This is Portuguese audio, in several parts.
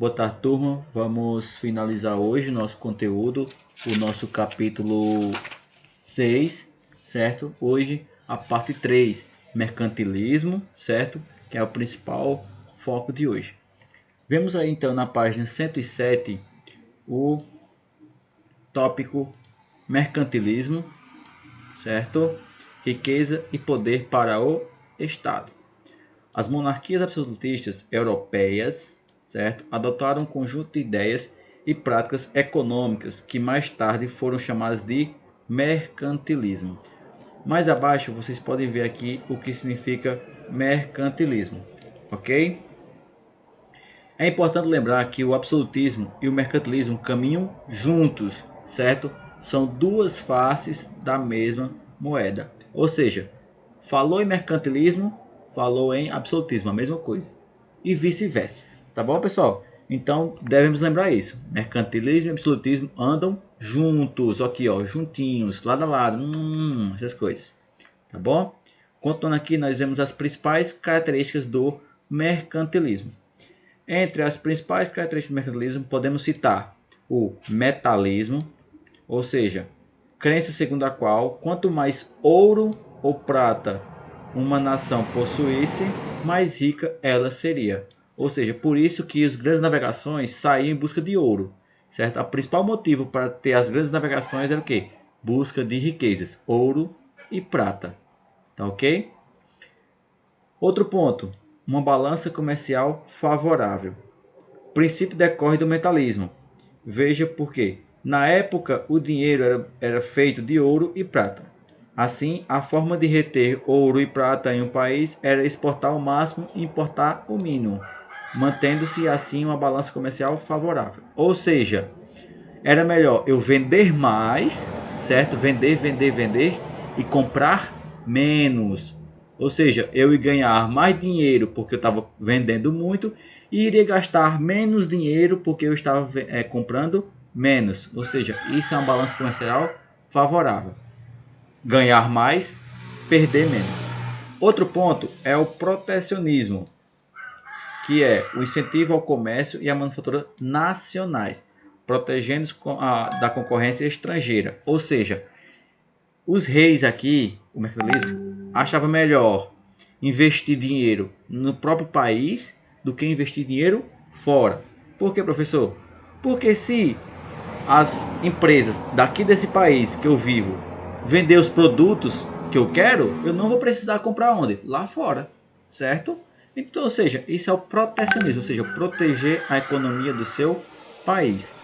Boa tarde, turma. Vamos finalizar hoje o nosso conteúdo, o nosso capítulo 6, certo? Hoje a parte 3, mercantilismo, certo? Que é o principal foco de hoje. Vemos aí então na página 107 o tópico mercantilismo, certo? Riqueza e poder para o Estado. As monarquias absolutistas europeias, certo, adotaram um conjunto de ideias e práticas econômicas que mais tarde foram chamadas de mercantilismo. Mais abaixo vocês podem ver aqui o que significa mercantilismo, ok? É importante lembrar que o absolutismo e o mercantilismo caminham juntos, certo? São duas faces da mesma moeda. Ou seja, falou em mercantilismo, falou em absolutismo, a mesma coisa. E vice-versa. Tá bom, pessoal? Então, devemos lembrar isso. Mercantilismo e absolutismo andam juntos, aqui, ó, juntinhos, lado a lado, essas coisas. Tá bom? Continuando aqui, nós vemos as principais características do mercantilismo. Entre as principais características do mercantilismo, podemos citar o metalismo, ou seja, crença segundo a qual quanto mais ouro ou prata uma nação possuísse, mais rica ela seria. Ou seja, por isso que as grandes navegações saíam em busca de ouro, certo? O principal motivo para ter as grandes navegações era o quê? Busca de riquezas, ouro e prata. Tá ok? Outro ponto, uma balança comercial favorável. O princípio decorre do metalismo. Veja por quê. Na época, o dinheiro era feito de ouro e prata. Assim, a forma de reter ouro e prata em um país era exportar o máximo e importar o mínimo, mantendo-se assim uma balança comercial favorável. Ou seja, era melhor eu vender mais, certo? Vender e comprar menos. Ou seja, eu ia ganhar mais dinheiro porque eu estava vendendo muito e iria gastar menos dinheiro porque eu estava comprando menos. Ou seja, isso é uma balança comercial favorável. Ganhar mais, perder menos. Outro ponto é o protecionismo, que é o incentivo ao comércio e à manufatura nacionais, protegendo-os da concorrência estrangeira. Ou seja, os reis aqui, o mercantilismo, achavam melhor investir dinheiro no próprio país do que investir dinheiro fora. Por que, professor? Porque se as empresas daqui desse país que eu vivo vender os produtos que eu quero, eu não vou precisar comprar onde? Lá fora, certo? Então, ou seja, isso é o protecionismo, ou seja, proteger a economia do seu país.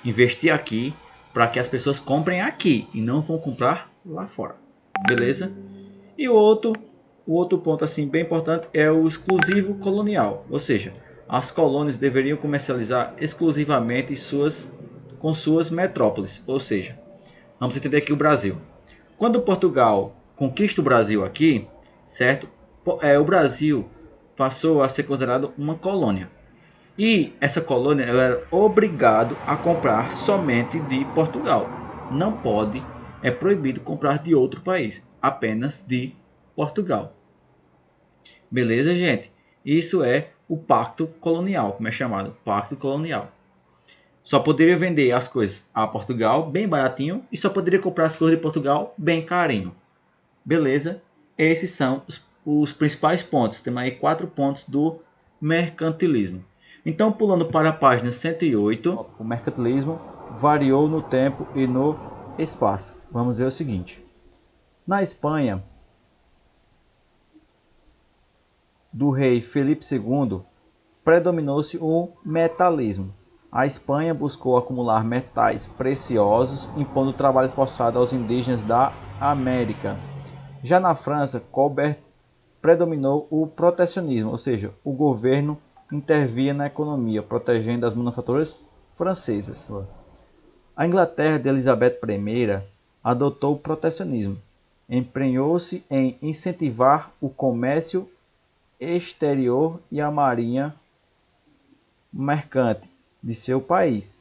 Investir aqui para que as pessoas comprem aqui e não vão comprar lá fora. Beleza? E o outro ponto assim bem importante é o exclusivo colonial, ou seja, as colônias deveriam comercializar exclusivamente com suas metrópoles, ou seja, vamos entender aqui o Brasil. Quando Portugal conquista o Brasil aqui, certo? O Brasil passou a ser considerado uma colônia. E essa colônia ela era obrigado a comprar somente de Portugal. Não pode, é proibido comprar de outro país, apenas de Portugal. Beleza, gente? Isso é o pacto colonial, como é chamado, pacto colonial. Só poderia vender as coisas a Portugal bem baratinho e só poderia comprar as coisas de Portugal bem carinho. Beleza? Esses são os principais pontos. Temos aí 4 pontos do mercantilismo. Então, pulando para a página 108, o mercantilismo variou no tempo e no espaço. Vamos ver o seguinte. Na Espanha, do rei Felipe II, predominou-se o metalismo. A Espanha buscou acumular metais preciosos, impondo trabalho forçado aos indígenas da América. Já na França, Colbert predominou o protecionismo, ou seja, o governo intervia na economia, protegendo as manufaturas francesas. A Inglaterra de Elizabeth I adotou o protecionismo, empenhou-se em incentivar o comércio exterior e a marinha mercante de seu país,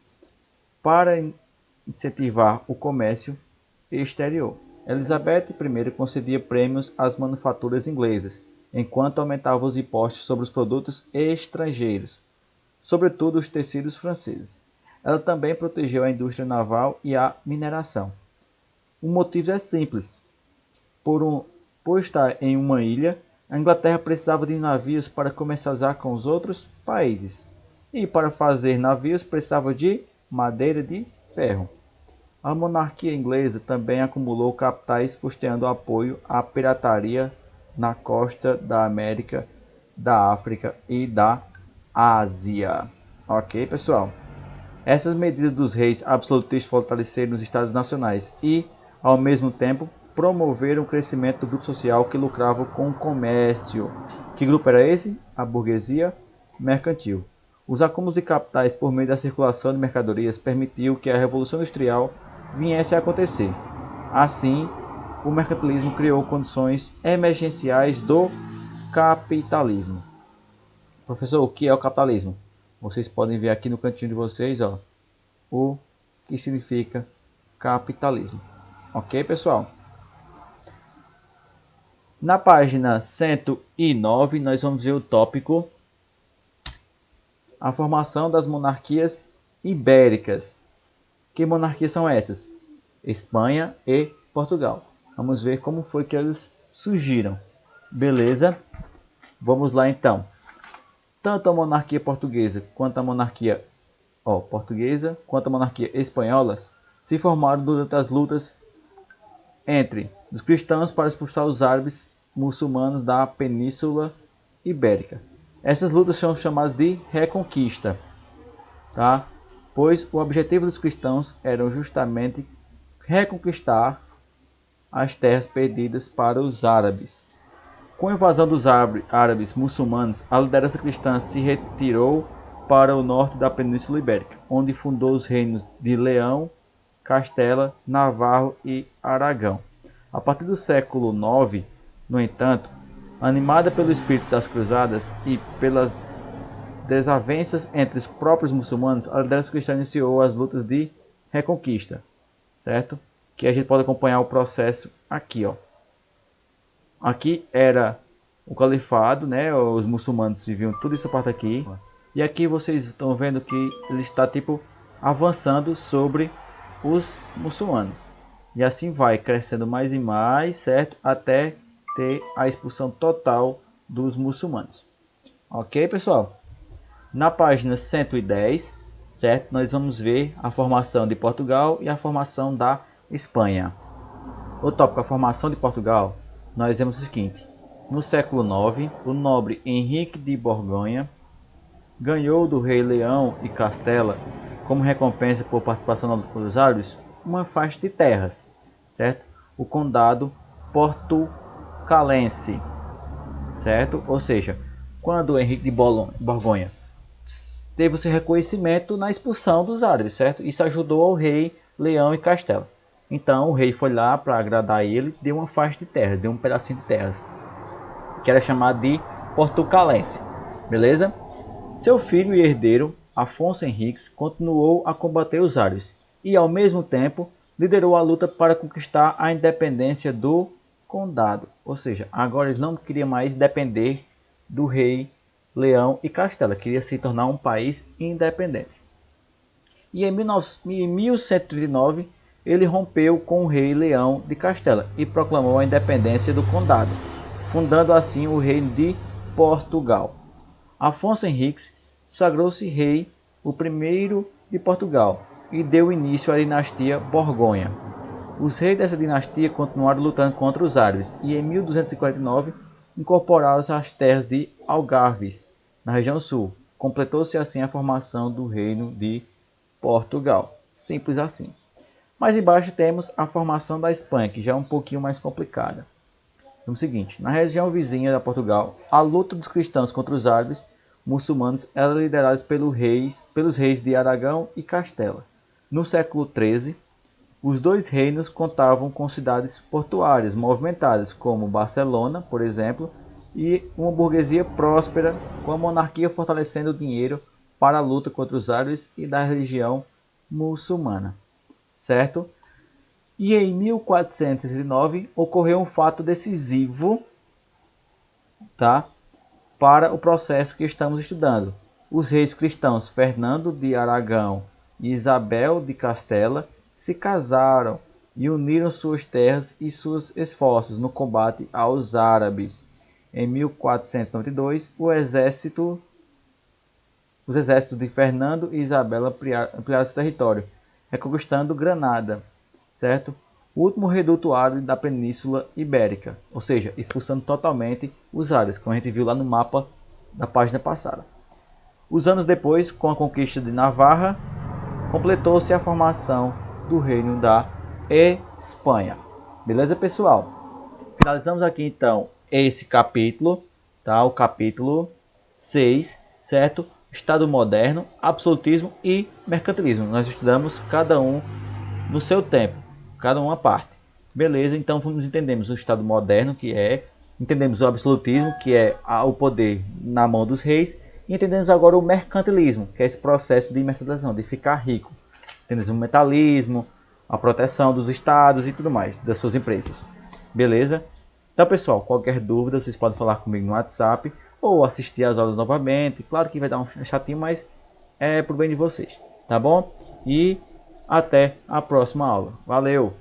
para incentivar o comércio exterior. Elizabeth I concedia prêmios às manufaturas inglesas, enquanto aumentava os impostos sobre os produtos estrangeiros. sobretudo os tecidos franceses. Ela também protegeu a indústria naval e a mineração. O motivo é simples. Por estar em uma ilha, a Inglaterra precisava de navios para comercializar com os outros países. E para fazer navios precisava de madeira de ferro. A monarquia inglesa também acumulou capitais custeando apoio à pirataria na costa da América, da África e da Ásia. Ok, pessoal? Essas medidas dos reis absolutistas fortaleceram os estados nacionais e, ao mesmo tempo, promoveram o crescimento do grupo social que lucrava com o comércio. Que grupo era esse? A burguesia mercantil. Os acúmulos de capitais por meio da circulação de mercadorias permitiu que a Revolução Industrial viesse a acontecer. Assim, o mercantilismo criou condições emergenciais do capitalismo. Professor, o que é o capitalismo? Vocês podem ver aqui no cantinho de vocês, ó, o que significa capitalismo. Ok, pessoal? Na página 109, nós vamos ver o tópico a formação das monarquias ibéricas. Que monarquias são essas? Espanha e Portugal. Vamos ver como foi que eles surgiram. Beleza? Vamos lá então. Tanto a monarquia portuguesa quanto a monarquia espanhola se formaram durante as lutas entre os cristãos para expulsar os árabes muçulmanos da Península Ibérica. Essas lutas são chamadas de reconquista, tá? Pois o objetivo dos cristãos era justamente reconquistar as terras perdidas para os árabes. Com a invasão dos árabes muçulmanos, a liderança cristã se retirou para o norte da Península Ibérica, onde fundou os reinos de Leão, Castela, Navarro e Aragão. A partir do século IX, no entanto, animada pelo espírito das cruzadas e pelas desavenças entre os próprios muçulmanos, a liderança cristã iniciou as lutas de reconquista, certo? Que a gente pode acompanhar o processo aqui, ó. Aqui era o califado, né? Os muçulmanos viviam tudo isso parte aqui. E aqui vocês estão vendo que ele está tipo avançando sobre os muçulmanos. E assim vai crescendo mais e mais, certo? Até ter a expulsão total dos muçulmanos. Ok, pessoal? Na página 110, certo? Nós vamos ver a formação de Portugal e a formação da Espanha. O tópico, a formação de Portugal, nós vemos o seguinte. No século IX, o nobre Henrique de Borgonha ganhou do rei Leão e Castela, como recompensa por participação na luta contra os árabes, uma faixa de terras, certo? O condado portucalense, certo? Ou seja, quando Henrique de Borgonha teve o seu reconhecimento na expulsão dos árabes, certo? Isso ajudou ao rei Leão e Castela. Então o rei foi lá para agradar ele, deu uma faixa de terra, deu um pedacinho de terras, que era chamado de portucalense, beleza? Seu filho e herdeiro, Afonso Henriques, continuou a combater os árabes e, ao mesmo tempo, liderou a luta para conquistar a independência do condado. Ou seja, agora ele não queria mais depender do rei Leão e Castela, queria se tornar um país independente. E em 1139, ele rompeu com o rei Leão de Castela e proclamou a independência do condado, fundando assim o reino de Portugal. Afonso Henriques sagrou-se rei, o primeiro de Portugal, e deu início à dinastia Borgonha. Os reis dessa dinastia continuaram lutando contra os árabes e em 1249 incorporaram-se às terras de Algarves, na região sul. Completou-se assim a formação do reino de Portugal. Simples assim. Mais embaixo temos a formação da Espanha, que já é um pouquinho mais complicada. É o seguinte, na região vizinha da Portugal, a luta dos cristãos contra os árabes muçulmanos era liderada pelos reis de Aragão e Castela. No século XIII, os dois reinos contavam com cidades portuárias movimentadas, como Barcelona, por exemplo, e uma burguesia próspera, com a monarquia fortalecendo o dinheiro para a luta contra os árabes e da religião muçulmana. Certo? E em 1409 ocorreu um fato decisivo, tá, para o processo que estamos estudando. os reis cristãos Fernando de Aragão e Isabel de Castela se casaram e uniram suas terras e seus esforços no combate aos árabes. Em 1492, os exércitos de Fernando e Isabel ampliaram seu território, reconquistando Granada, certo? O último reduto árabe da Península Ibérica, ou seja, expulsando totalmente os árabes, como a gente viu lá no mapa da página passada. Os anos depois, com a conquista de Navarra, completou-se a formação do Reino da Espanha. Beleza, pessoal? Finalizamos aqui então esse capítulo, tá? O capítulo 6, certo? Estado moderno, absolutismo e mercantilismo. Nós estudamos cada um no seu tempo, cada uma parte. Beleza? Então vamos entendemos o Estado moderno, que é, entendemos o absolutismo, que é o poder na mão dos reis, e entendemos agora o mercantilismo, que é esse processo de mercantilização, de ficar rico. Entendemos o metalismo, a proteção dos estados e tudo mais, das suas empresas. Beleza? Então, pessoal, qualquer dúvida, vocês podem falar comigo no WhatsApp ou assistir as aulas novamente. Claro que vai dar um chatinho, mas é pro bem de vocês, tá bom? E até a próxima aula. Valeu!